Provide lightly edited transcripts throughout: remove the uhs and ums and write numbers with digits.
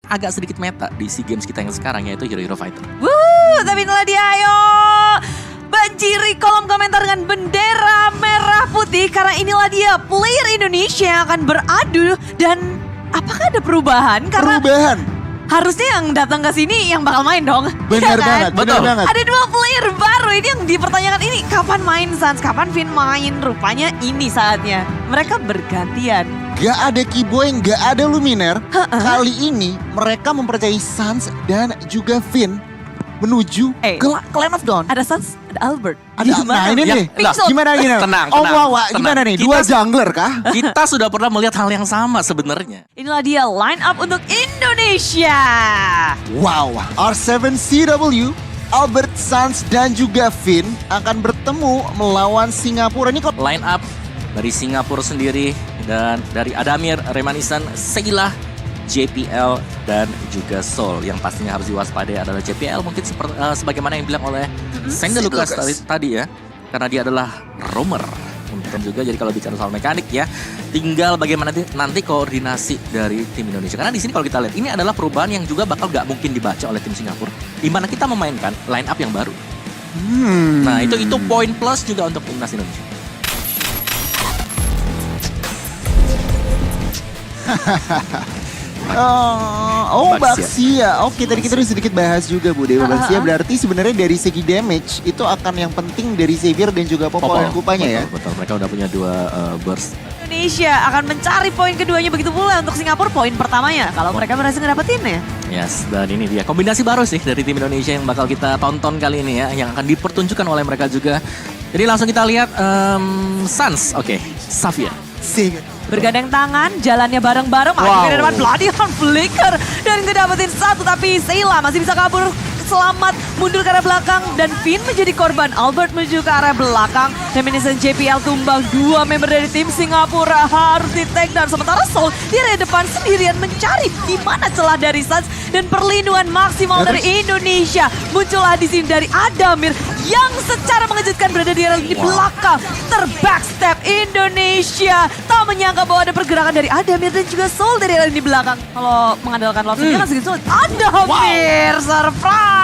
agak sedikit meta di SEA Games kita yang sekarang, yaitu Hero Fighter. Tapi inilah dia, ayo banjiri kolom komentar dengan bendera merah putih. Karena inilah dia player Indonesia yang akan beradu. Dan apakah ada perubahan? Karena harusnya yang datang ke sini yang bakal main dong. Benar ya banget, kan? benar banget. Ada 2 player baru ini yang dipertanyakan ini. Kapan main Sans, kapan Finn main? Rupanya ini saatnya. Mereka bergantian. Gak ada Kiboy, gak ada Luminaire. Kali ini mereka mempercayai Sans dan juga Finn menuju ke Clan of Dawn. Ada Sans, ada Albert. Nah ini nih, gimana gini? Tenang, Om Wawa, gimana nih? Dua jungler kah? Kita sudah pernah melihat hal yang sama sebenarnya. Inilah dia line up untuk Indonesia. Wow, R7CW, Albert, Sans, dan juga Finn akan bertemu melawan Singapura. Ini kok Line up dari Singapura sendiri dan dari Adamir, Remanisan, Sheila, JPL dan juga Soul. Yang pastinya harus diwaspadai adalah JPL, mungkin sebagaimana yang bilang oleh Sende Lucas tadi ya, karena dia adalah roamer. Dan juga jadi kalau bicara soal mekanik ya, tinggal bagaimana nanti koordinasi dari tim Indonesia. Karena di sini kalau kita lihat ini adalah perubahan yang juga bakal gak mungkin dibaca oleh tim Singapura, di mana kita memainkan line up yang baru. Nah itu poin plus juga untuk timnas Indonesia. Baxia. Oke, tadi kita udah sedikit bahas juga Bu Dewa. Baxia berarti sebenarnya dari segi damage itu akan yang penting dari Xavier dan juga Popol dan Kupanya ya. Betul, mereka udah punya 2 burst. Indonesia akan mencari poin keduanya, begitu pula untuk Singapura poin pertamanya kalau mereka berhasil ngedapetinnya. Yes, dan ini dia kombinasi baru sih dari tim Indonesia yang bakal kita tonton kali ini ya, yang akan dipertunjukkan oleh mereka juga. Jadi langsung kita lihat Sans, Xavier. Bergandeng tangan, jalannya bareng-bareng, maju ke depan, Bloody Hand Flicker. Dan ngedapetin 1, tapi Sheila masih bisa kabur. Selamat mundur ke arah belakang dan Finn menjadi korban. Albert menuju ke arah belakang. Reminiscent JPL tumbang, 2 member dari tim Singapura harus di take down. Sementara Soul di area depan sendirian mencari di mana celah dari Sans dan perlindungan maksimal dari Indonesia. Muncullah di sini dari Adamir yang secara mengejutkan berada di area di belakang. Terbackstep Indonesia. Tak menyangka bahwa ada pergerakan dari Adamir dan juga Soul dari area di belakang. Kalau mengandalkan love dia kan segitu sulit. Adamir surprise.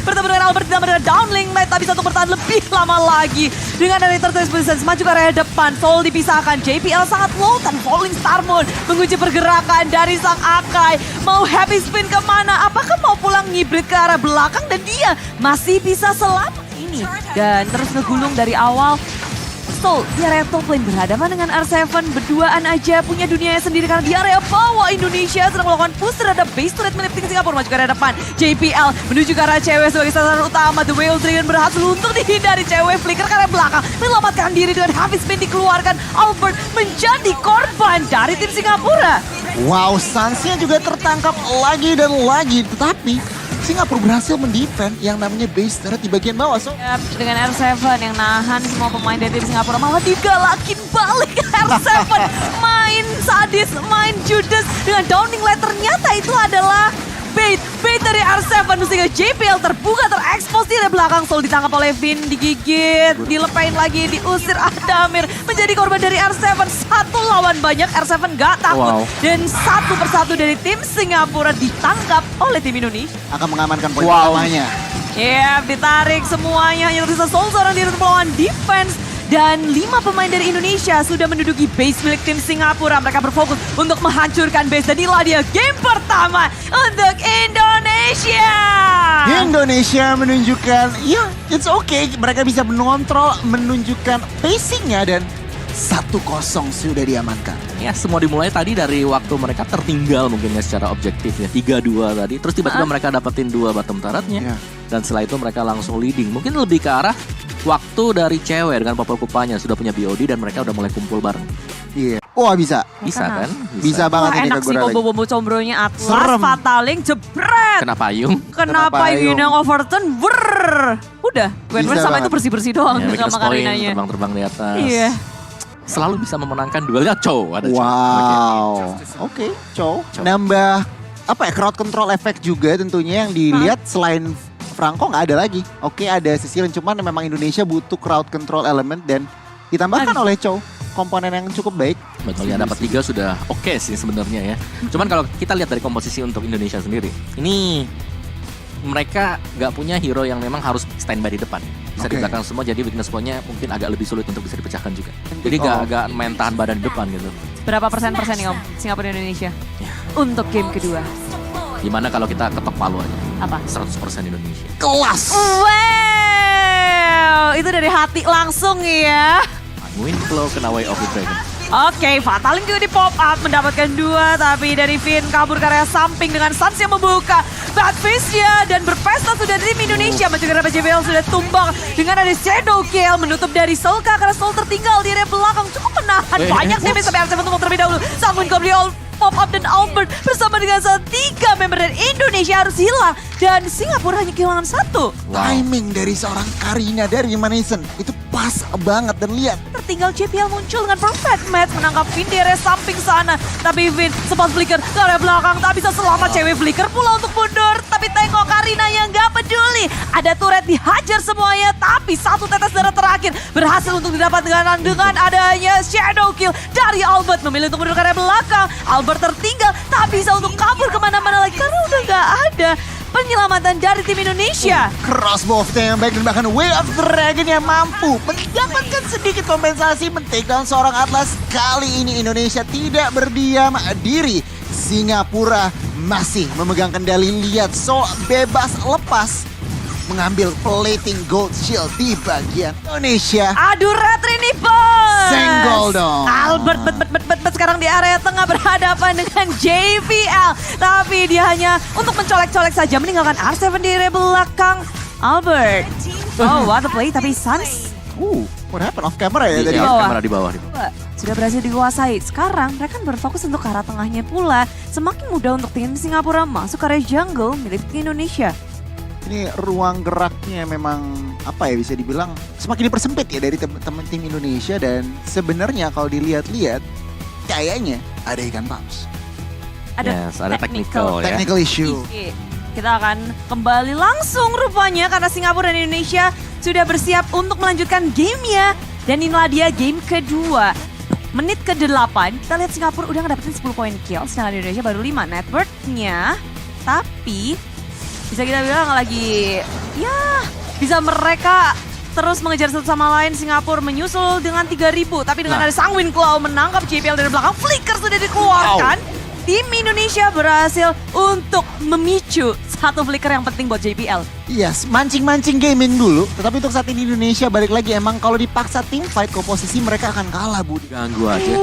Bertemu dengan Albert ditambah dengan downlink. Tak bisa untuk bertahan lebih lama lagi. Dengan dari tertulis position maju ke area depan. Soul dipisahkan. JPL sangat low dan Falling Star Moon menguji pergerakan dari sang Akai. Mau happy spin kemana? Apakah mau pulang ngibrit ke arah belakang? Dan dia masih bisa selamat ini. Dan terus ngegulung dari awal. Soul di area top lane berhadapan dengan R7, berduaan aja punya dunianya sendiri karena di area bawah Indonesia sedang melakukan push terhadap base turret milik tim Singapura. Maju ke area depan, JPL menuju ke arah cewek sebagai sasaran utama. The Whale Dragon berhasil untuk dihindari cewek, flicker ke arah belakang, menyelamatkan diri dengan habis spin dikeluarkan. Albert menjadi korban dari tim Singapura. Wow, Sansnya juga tertangkap lagi dan lagi, tetapi Singapura berhasil mendefend yang namanya base turret di bagian bawah. Dengan R7 yang nahan semua pemain dari tim Singapura, malah digalakin balik R7. Main sadis, main judes dengan downing line. Ternyata itu adalah bait dari R7 sehingga JPL terbuka, terekspos di belakang. Soul ditangkap oleh Finn, digigit, dilepain lagi, diusir Adamir. Menjadi korban dari R7, 1 lawan banyak. R7 gak takut. Dan 1 persatu dari tim Singapura ditangkap oleh tim Indonesia. Akan mengamankan poin pertamanya. Ditarik semuanya. Hanya tersisa Soul seorang diri untuk melawan defense. Dan 5 pemain dari Indonesia sudah menduduki base milik tim Singapura. Mereka berfokus untuk menghancurkan base. Dan inilah dia game pertama untuk Indonesia. Indonesia menunjukkan, ya it's okay. Mereka bisa mengontrol, menunjukkan pacingnya dan 1-0 sudah diamankan. Ya semua dimulai tadi dari waktu mereka tertinggal mungkin ya secara objektif ya. 3-2 tadi. Terus tiba-tiba mereka dapetin 2 bottom turretnya. Dan setelah itu mereka langsung leading. Mungkin lebih ke arah waktu dari cewek dengan Popol Kupanya sudah punya BOD dan mereka udah mulai kumpul bareng. Iya. Wah bisa. Bisa kan? Bisa banget ini enak sih combo-combo combronya Atlas, Serem. Fataling, jebret. Kena payung. Kenapa yang overturn? Udah, Gwen sama itu bersih-bersih doang Ya, sama Karinanya. terbang-terbang di atas. Iya. Selalu bisa memenangkan duelnya Chow. Ada Chow. Wow. Oke, Chow. Nambah apa ya, crowd control effect juga tentunya yang dilihat selain Franco nggak ada lagi. Oke, ada Sicilian, cuman memang Indonesia butuh crowd control element dan ditambahkan oleh Chow. komponen yang cukup baik. Betul ya, dapat 3 sudah oke sih sebenarnya ya. Cuman kalau kita lihat dari komposisi untuk Indonesia sendiri, ini mereka nggak punya hero yang memang harus standby di depan. Bisa di Oke. belakang semua, jadi weakness point-nya mungkin agak lebih sulit untuk bisa dipecahkan juga. Jadi Oh. agak main tahan badan di depan gitu. Berapa persen nih Om, Singapura Indonesia? Ya. Untuk game kedua. Gimana kalau kita ketok palu aja? Apa? 100% Indonesia. Kelas. Wow, itu dari hati langsung ya. Winklow kena Way of the Dragon. Oke, Fatalin juga di pop up mendapatkan 2, tapi dari Finn kabur ke area samping dengan Sans yang membuka Badfish-nya dan berpesta sudah tim Indonesia. Mencegah JBL sudah tumbang dengan ada Shadow Kill menutup dari Solka karena Sol tertinggal di area belakang cukup menahan banyak damage sampai RCM untuk terlebih dahulu. Sangguin kembali pop up dan Albert bersama dengan 3 member dari Indonesia harus hilang dan Singapura hanya kehilangan 1. Timing dari seorang Karina dari Remanison itu pas banget, dan lihat Tertinggal JPL muncul dengan perfect match menangkap Finn di area samping sana. Tapi Finn sempat flicker ke area belakang, tak bisa selamat. Cewek flicker pula untuk mundur. Tapi tengok Karina yang gak peduli. Ada turret dihajar semuanya, tapi 1 tetes darah terakhir berhasil untuk didapatkan dengan adanya Shadow Kill dari Albert. Memilih untuk mundur ke area belakang. Albert tertinggal, tak bisa untuk kabur kemana-mana lagi karena udah gak ada penyelamatan dari tim Indonesia. crossbow of yang baik, dan bahkan Way of the Dragon yang mampu mendapatkan sedikit kompensasi men-take down seorang Atlas. Kali ini Indonesia tidak berdiam diri. Singapura masih memegang kendali. Lihat, Sol bebas lepas mengambil plating gold shield di bagian Indonesia. Aduh, Retri nih bos. Senggol dong. Albert bet sekarang di area tengah berhadapan dengan JPL. Tapi dia hanya untuk mencolek-colek saja meninggalkan R7 di area belakang. Albert. Oh, what a play. Tapi Sans What happened off camera ya Di tadi? bawah. kamera di bawah. sudah berhasil dikuasai. Sekarang mereka berfokus untuk ke arah tengahnya pula. Semakin mudah untuk tim Singapura masuk ke area jungle milik tim Indonesia. Ini ruang geraknya memang apa ya, bisa dibilang semakin dipersempit ya dari teman-teman tim Indonesia, dan sebenarnya kalau dilihat-lihat kayaknya ada ikan paus. Yes, ada technical ya. Technical issue. Kita akan kembali langsung rupanya karena Singapura dan Indonesia sudah bersiap untuk melanjutkan gamenya. Dan inilah dia game kedua. Menit ke-8, kita lihat Singapura udah ngedapetin 10 poin kill, sedangkan Indonesia baru 5 net worth-nya. Tapi bisa kita bilang lagi, ya bisa mereka terus mengejar satu sama lain. Singapura menyusul dengan 3.000, tapi dengan ada Sangwin Claw menangkap JPL dari belakang. Flicker sudah dikeluarkan. Tim Indonesia berhasil untuk memicu satu flicker yang penting buat JPL. Yes, mancing-mancing gaming dulu. Tetapi untuk saat ini Indonesia balik lagi, emang kalau dipaksa tim fight komposisi mereka akan kalah, Budi. Ganggu aja.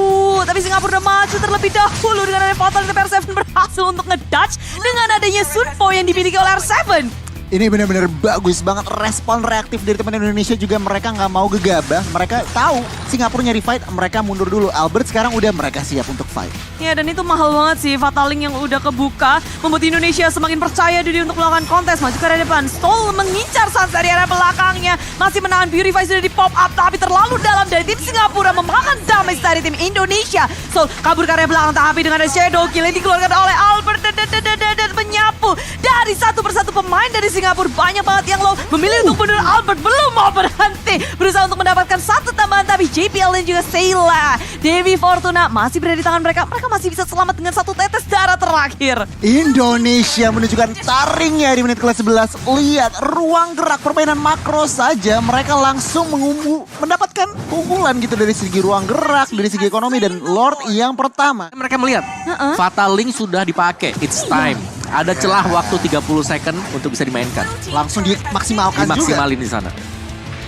Tapi Singapura udah maju terlebih dahulu dengan adanya Fatal dan R7 berhasil untuk ngedodge dengan adanya Sunpo yang dimiliki oleh R7. Ini benar-benar bagus banget, respon reaktif dari teman Indonesia juga. Mereka nggak mau gegabah, mereka tahu Singapura nyari fight, mereka mundur dulu. Albert sekarang udah mereka siap untuk fight. Ya, dan itu mahal banget sih Fataling yang udah kebuka, membuat Indonesia semakin percaya diri untuk melakukan kontes. Maju ke area depan, Stol mengincar Sans dari area belakangnya, masih menahan Purify sudah di pop up, tapi terlalu dalam dari tim Singapura memakan damage dari tim Indonesia. Stol kabur ke area belakang, tapi dengan ada Shadow Kill yang dikeluarkan oleh Albert dan menyapu dari satu persatu pemain dari Singapura. Banyak banget yang low, memilih untuk mundur. Albert belum mau berhenti, berusaha untuk mendapatkan satu tambahan, tapi JPL dan juga Sayla, Devi Fortuna masih berada di tangan mereka. Mereka masih bisa selamat dengan satu tetes darah terakhir. Indonesia menunjukkan taringnya di menit ke-11. Lihat ruang gerak permainan makro saja, mereka langsung mendapatkan keunggulan gitu dari segi ruang gerak, dari segi ekonomi, dan Lord yang pertama. Mereka melihat Fatal Link sudah dipakai. It's time. Ada celah waktu 30 second untuk bisa dimainkan. Langsung dimaksimalkan juga. Dimaksimalin di sana.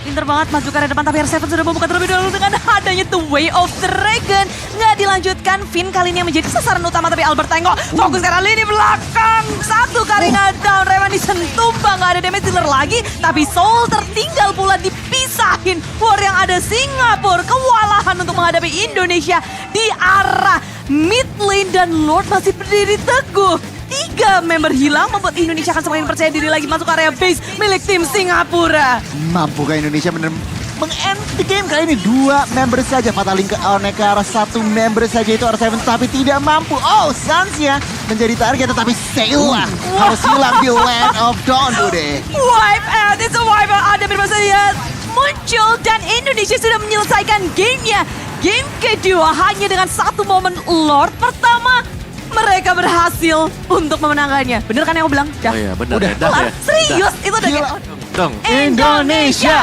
Pinter banget maju ke area depan, tapi R7 sudah membuka terlebih dahulu dengan adanya The Way of the Dragon. Nggak dilanjutkan, Finn kali ini yang menjadi sasaran utama, tapi Albert tengok. Fokus ke arah lini belakang. Satu Karina down, Remanison tumbang. Nggak ada damage dealer lagi, tapi Soul tertinggal pula dipisahin. War yang ada Singapura kewalahan untuk menghadapi Indonesia di arah mid lane, dan Lord masih berdiri teguh. 3 member hilang membuat Indonesia akan semakin percaya diri lagi masuk area base milik tim Singapura. Mampukah Indonesia meng-end the game kali ini? 2 member saja, Fataling ke arah 1 member saja itu R7, tapi tidak mampu. Oh, Sansnya menjadi target, tetapi Sayla harus hilang di Land of Dawn, Bude. Wipe out, it's a wipe out. Ada berbahasa dia muncul dan Indonesia sudah menyelesaikan gamenya game kedua hanya dengan satu momen Lord pertama mereka berhasil untuk memenangkannya. Bener kan yang aku bilang? Oh iya benar Udah. ya. Dah Kelar. ya. Serius itu udah Gila. kayak Dong. Indonesia.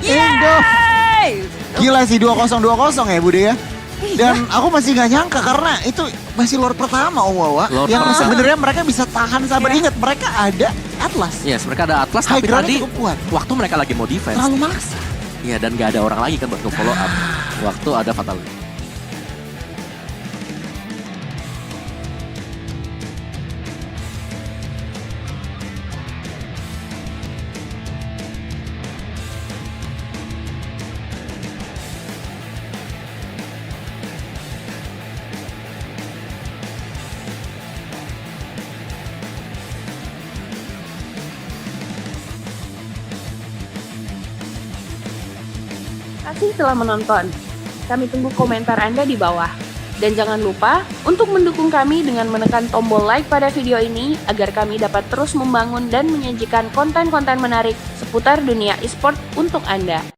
Yeay! Gila sih 2-0 ya Bude ya. Dan aku masih gak nyangka karena itu masih Lord pertama Om Wawa. Lord Yang pertama. sebenarnya mereka bisa tahan sabar. Iya. Ingat mereka ada Atlas. Yes, mereka ada Atlas High tapi ground tadi cukup kuat. waktu mereka lagi mau defense. Terlalu maksa. Iya dan gak ada orang lagi kan buat follow up. Waktu ada fatal. Terima kasih telah menonton. Kami tunggu komentar Anda di bawah. Dan jangan lupa untuk mendukung kami dengan menekan tombol like pada video ini agar kami dapat terus membangun dan menyajikan konten-konten menarik seputar dunia e-sport untuk Anda.